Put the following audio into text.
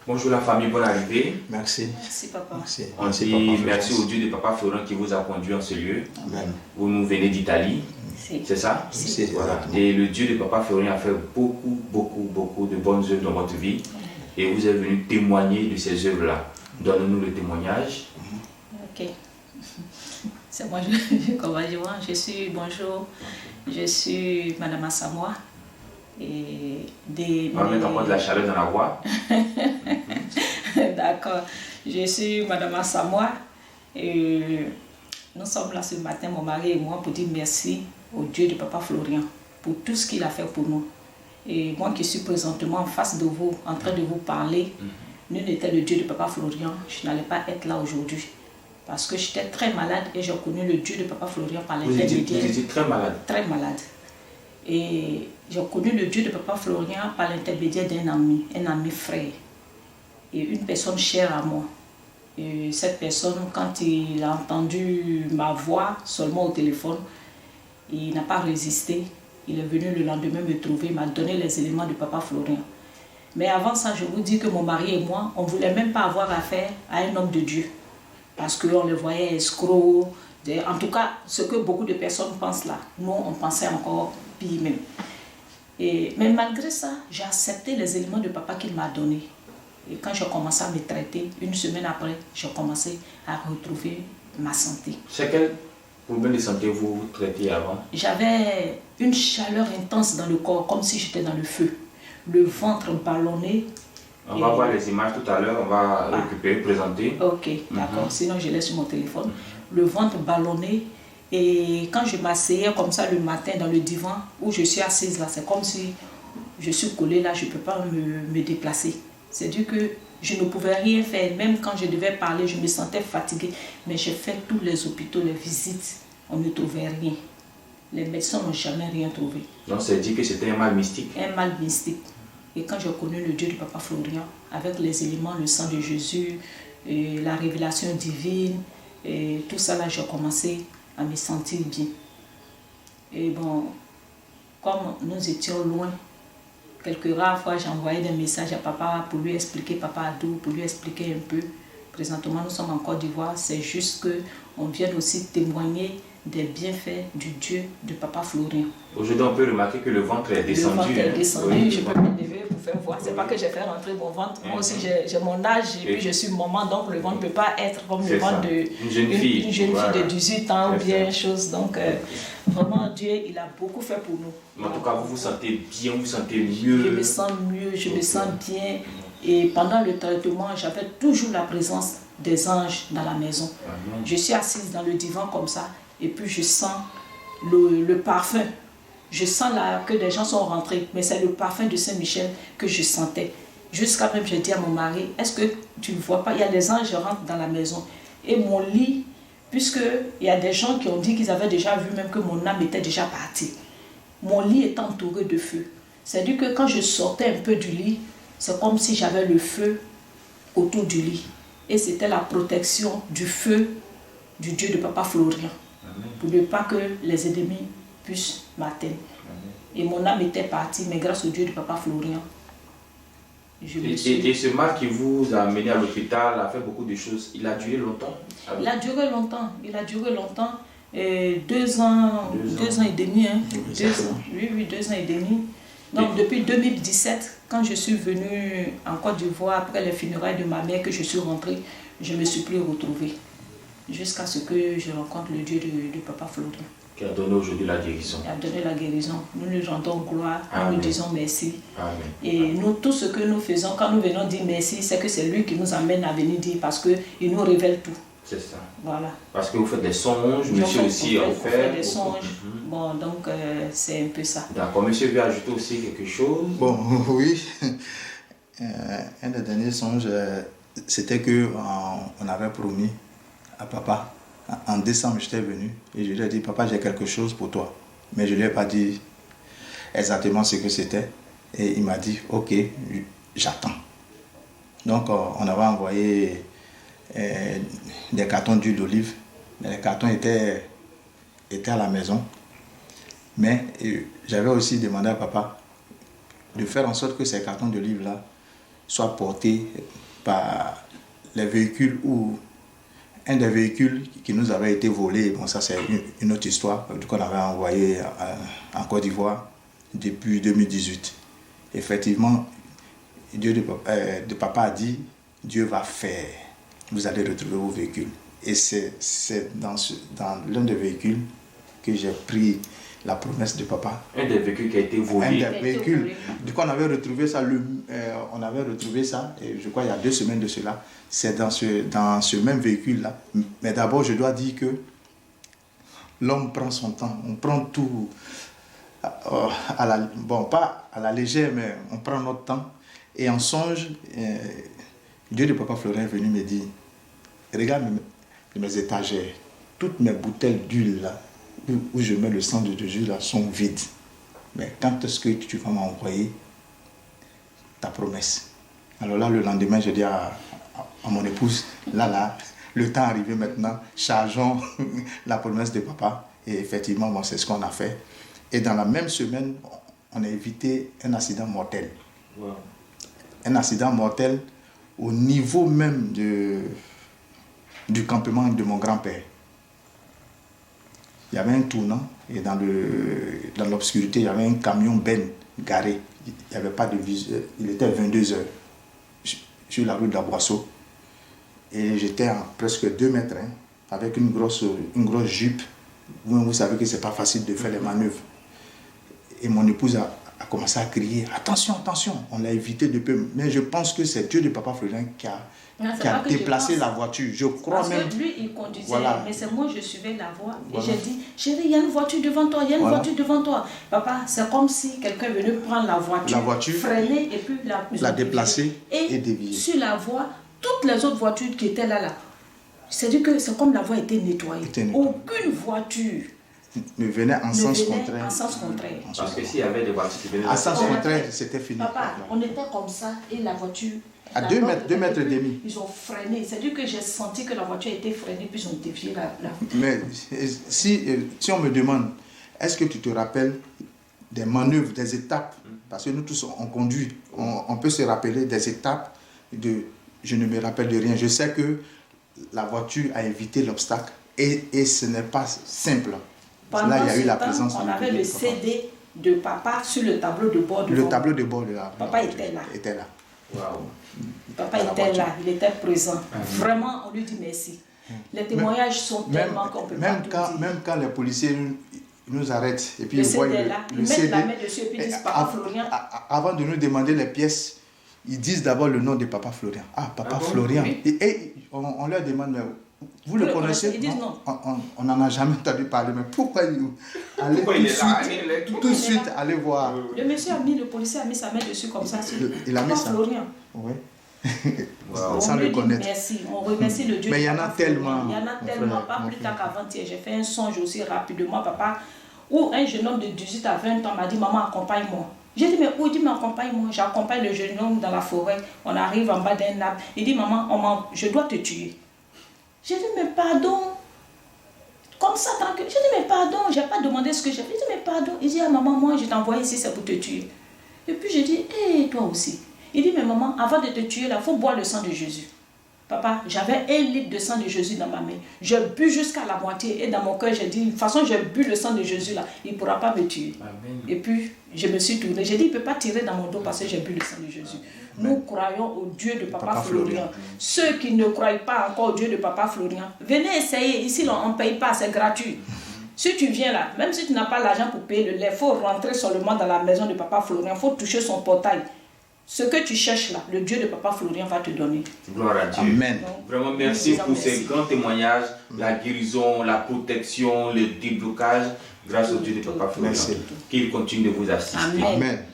Bonjour la famille, bonne arrivée. Merci. Merci papa. Merci. On dit merci au Dieu de Papa Florent qui vous a conduit en ce lieu. Amen. Vous nous venez d'Italie, Si. c'est ça? Si. Voilà. Et le Dieu de Papa Florent a fait beaucoup de bonnes œuvres dans votre vie. Et vous êtes venu témoigner de ces œuvres-là. Donnez-nous le témoignage. Ok. C'est moi, comment dire, bonjour, je suis Madame Assamoah. On va mettre encore de la chaleur dans la voix. D'accord. Je suis Madame Assamoah. Et nous sommes là ce matin, mon mari et moi, pour dire merci au Dieu de Papa Florent pour tout ce qu'il a fait pour nous. Et moi qui suis présentement en face de vous, en train de vous parler, nul n'était le Dieu de Papa Florent, je n'allais pas être là aujourd'hui. Parce que j'étais très malade et j'ai connu le Dieu de Papa Florent par l'intermédiaire. Vous étiez très malade? Très malade. Et j'ai connu le Dieu de Papa Florent par l'intermédiaire d'un ami frère. Et une personne chère à moi. Et cette personne, quand il a entendu ma voix seulement au téléphone, il n'a pas résisté. Il est venu le lendemain me trouver, il m'a donné les éléments de Papa Florent. Mais avant ça, je vous dis que mon mari et moi, on ne voulait même pas avoir affaire à un homme de Dieu. Parce qu'on le voyait escroc, en tout cas, ce que beaucoup de personnes pensent là. Nous, on pensait encore pire même. Mais malgré ça, j'ai accepté les éléments de papa qu'il m'a donnés. Et quand j'ai commencé à me traiter, une semaine après, j'ai commencé à retrouver ma santé. C'est quel problème de santé vous traitiez avant? J'avais une chaleur intense dans le corps, comme si j'étais dans le feu. Le ventre ballonné. On va voir les images tout à l'heure, on va récupérer, présenter. Ok, d'accord, sinon je laisse sur mon téléphone. Le ventre ballonné. Et quand je m'asseyais comme ça le matin dans le divan où je suis assise là, c'est comme si je suis collée là, je ne peux pas me déplacer. C'est-à-dire que je ne pouvais rien faire. Même quand je devais parler, je me sentais fatiguée. Mais j'ai fait tous les hôpitaux, les visites, on ne trouvait rien. Les médecins n'ont jamais rien trouvé. Donc c'est dit que c'était un mal mystique? Un mal mystique. Et quand j'ai connu le Dieu de Papa Florent, avec les éléments, le sang de Jésus, et la révélation divine, et tout ça là, j'ai commencé à me sentir bien. Et bon, comme nous étions loin, quelques rares fois j'envoyais des messages à papa pour lui expliquer, papa Adou, pour lui expliquer un peu. Présentement, nous sommes en Côte d'Ivoire, c'est juste qu'on vient aussi témoigner des bienfaits du Dieu de Papa Florent. Aujourd'hui, on peut remarquer que le ventre est descendu. Le ventre est descendu, je peux me lever pour faire voir. C'est pas que j'ai fait rentrer mon ventre. Moi aussi, j'ai mon âge et puis je suis maman, donc le ventre ne peut pas être comme le ventre d'une jeune fille de 18 ans ou bien chose. Donc, vraiment, Dieu, il a beaucoup fait pour nous. En tout cas, vous vous sentez bien, vous vous sentez mieux. Je me sens mieux, je me sens bien. Et pendant le traitement, j'avais toujours la présence des anges dans la maison. Je suis assise dans le divan comme ça. Et puis je sens le parfum. Je sens là que des gens sont rentrés, mais c'est le parfum de Saint-Michel que je sentais. Jusqu'à même, j'ai dit à mon mari, est-ce que tu ne vois pas, il y a des anges qui rentrent dans la maison. Et mon lit, puisqu'il y a des gens qui ont dit qu'ils avaient déjà vu même que mon âme était déjà partie. Mon lit est entouré de feu. C'est-à-dire que quand je sortais un peu du lit, c'est comme si j'avais le feu autour du lit. Et c'était la protection du feu du Dieu de Papa Florent. Pour ne pas que les ennemis puissent m'atteindre. Et mon âme était partie, mais grâce au Dieu de Papa Florent. Et ce mal qui vous a amené à l'hôpital a fait beaucoup de choses. Il a duré longtemps? Il a duré longtemps. Il a duré longtemps. 2 ans et demi. Hein. 2 ans. Oui, 2 ans et demi. Donc depuis 2017, quand je suis venue en Côte d'Ivoire, après les funérailles de ma mère, que je suis rentrée, je ne me suis plus retrouvée. Jusqu'à ce que je rencontre le Dieu de Papa Florent. Qui a donné aujourd'hui la guérison. Il a donné la guérison. Nous lui rendons gloire, nous lui disons merci. Amen. Et nous, tout ce que nous faisons, quand nous venons dire merci, c'est que c'est lui qui nous amène à venir dire parce qu'il nous révèle tout. C'est ça. Voilà. Parce que vous faites des songes, monsieur aussi en fait. Des songes. Bon, donc c'est un peu ça. D'accord. Monsieur veut ajouter aussi quelque chose? Bon, oui. Un des derniers songes, c'était qu'on avait promis à papa. En décembre, j'étais venu et je lui ai dit, papa, j'ai quelque chose pour toi. Mais je ne lui ai pas dit exactement ce que c'était. Et il m'a dit, ok, j'attends. Donc, on avait envoyé des cartons d'huile d'olive. Les cartons étaient à la maison. Mais j'avais aussi demandé à papa de faire en sorte que ces cartons d'olive-là soit porté par les véhicules ou un des véhicules qui nous avait été volé. Bon, ça c'est une autre histoire qu'on avait envoyé en Côte d'Ivoire depuis 2018. Effectivement, Dieu de papa a dit, Dieu va faire, vous allez retrouver vos véhicules. Et c'est dans l'un des véhicules que j'ai pris la promesse de papa. Un des véhicules qui a été volé. Un des véhicules. Du coup, on avait retrouvé ça, et je crois il y a 2 semaines de cela. C'est dans ce même véhicule-là. Mais d'abord, je dois dire que l'homme prend son temps. On prend tout, pas à la légère, mais on prend notre temps. Et en songe, Dieu de papa Florent est venu me dire, regarde mes étagères, toutes mes bouteilles d'huile là, où je mets le sang de Jésus là, sont vides. Mais quand est-ce que tu vas m'envoyer ta promesse? Alors là, le lendemain, je dis à mon épouse, là, le temps est arrivé maintenant, chargeons la promesse de papa. Et effectivement, bon, c'est ce qu'on a fait. Et dans la même semaine, on a évité un accident mortel. Wow. Un accident mortel au niveau même du campement de mon grand-père. Il y avait un tournant et dans l'obscurité, il y avait un camion Ben garé. Il n'y avait pas de viseur. Il était 22h sur la rue de la Boisseau. Et j'étais à presque 2 mètres, avec une grosse jupe. Vous savez que ce n'est pas facile de faire les manœuvres. Et mon épouse a commencé à crier, attention, attention, on l'a évité de peu. Mais je pense que c'est Dieu de papa Florent qui a déplacé la voiture. Je crois parce même. Que lui, il conduisait, voilà. Mais c'est moi, je suivais la voie. Voilà. Et j'ai dit, chérie, il y a une voiture devant toi, il y a une voiture devant toi. Papa, c'est comme si quelqu'un venait prendre la voiture, freiner et puis la déplacer et dévier. Sur la voie, toutes les autres voitures qui étaient là, c'est-à-dire que c'est comme la voie était nettoyée. Aucune voiture ne venait en sens contraire. Parce que s'il y avait des voitures qui venaient en sens contraire, c'était fini. Papa, on était comme ça et la voiture... À 2 mètres et demi. Ils ont freiné. C'est-à-dire que j'ai senti que la voiture a été freinée, puis ils ont dévié la... Mais si on me demande, est-ce que tu te rappelles des manœuvres, des étapes? Parce que nous tous, on conduit. On peut se rappeler des étapes de... Je ne me rappelle de rien. Je sais que la voiture a évité l'obstacle et ce n'est pas simple. Pendant là, il y a eu la présence. On avait le CD de papa sur le tableau de bord de tableau de bord de la papa était là. Wow. Papa était là, il était présent. Vraiment, on lui dit merci. Les témoignages sont tellement qu'on peut pas tout dire. Même quand les policiers nous arrêtent et puis ils voient ils mettent la main dessus et puis ils disent Papa Florian. Avant de nous demander les pièces, ils disent d'abord le nom de Papa Florian. Ah, Papa Florian. Oui. Et on leur demande, mais vous le connaissez? Ils disent non. On n'en a jamais entendu parler, mais pourquoi il est là? Tout de suite, allez voir. Le policier a mis sa main dessus comme ça. Il a mis ça. Florian. Oui. Wow. Sans le connaître. Merci, on remercie le Dieu. Mais il y en a tellement. Il y en a tellement. Pas plus tard qu'avant-hier, j'ai fait un songe aussi rapidement, papa, où un jeune homme de 18 à 20 ans m'a dit, maman, accompagne-moi. J'ai dit, mais où? Il dit, mais accompagne-moi. J'accompagne le jeune homme dans la forêt. On arrive en bas d'un arbre. Il dit, maman, je dois te tuer. J'ai dit, mais pardon. Comme ça, tranquille. J'ai dit, mais pardon, je n'ai pas demandé ce que j'ai fait. Il dit, mais pardon. Il dit, ah maman, moi, je t'ai envoyé ici, c'est pour te tuer. Et puis j'ai dit, hé, toi aussi. Il dit, mais maman, avant de te tuer, il faut boire le sang de Jésus. Papa, j'avais 1 litre de sang de Jésus dans ma main. J'ai bu jusqu'à la moitié. Et dans mon cœur, j'ai dit, de toute façon, j'ai bu le sang de Jésus là. Il ne pourra pas me tuer. Amen. Et puis, je me suis tournée. J'ai dit, il ne peut pas tirer dans mon dos parce que j'ai bu le sang de Jésus. Amen. Nous croyons au Dieu de Papa Florian. Ceux qui ne croient pas encore au Dieu de Papa Florian, venez essayer. Ici, on ne paye pas, c'est gratuit. Si tu viens là, même si tu n'as pas l'argent pour payer le lait, il faut rentrer seulement dans la maison de Papa Florian. Il faut toucher son portail. Ce que tu cherches là, le Dieu de Papa Florian va te donner. Gloire à Dieu. Amen. Donc, vraiment merci pour ces grands témoignages, la guérison, la protection, le déblocage, grâce au Dieu de Papa Florian. Qu'il continue de vous assister. Amen. Amen.